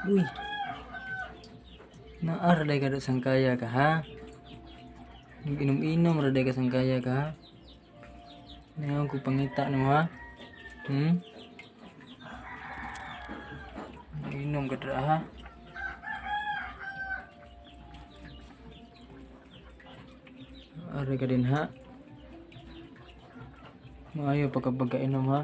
Uy. Naar day ka sangkaya ka ha. Inom-inom ra day ka sangkaya ka ha. Ngayon ko pangita no ha. Inom ka dra ha. Ari ka din ha. Maayo pagkainom ha.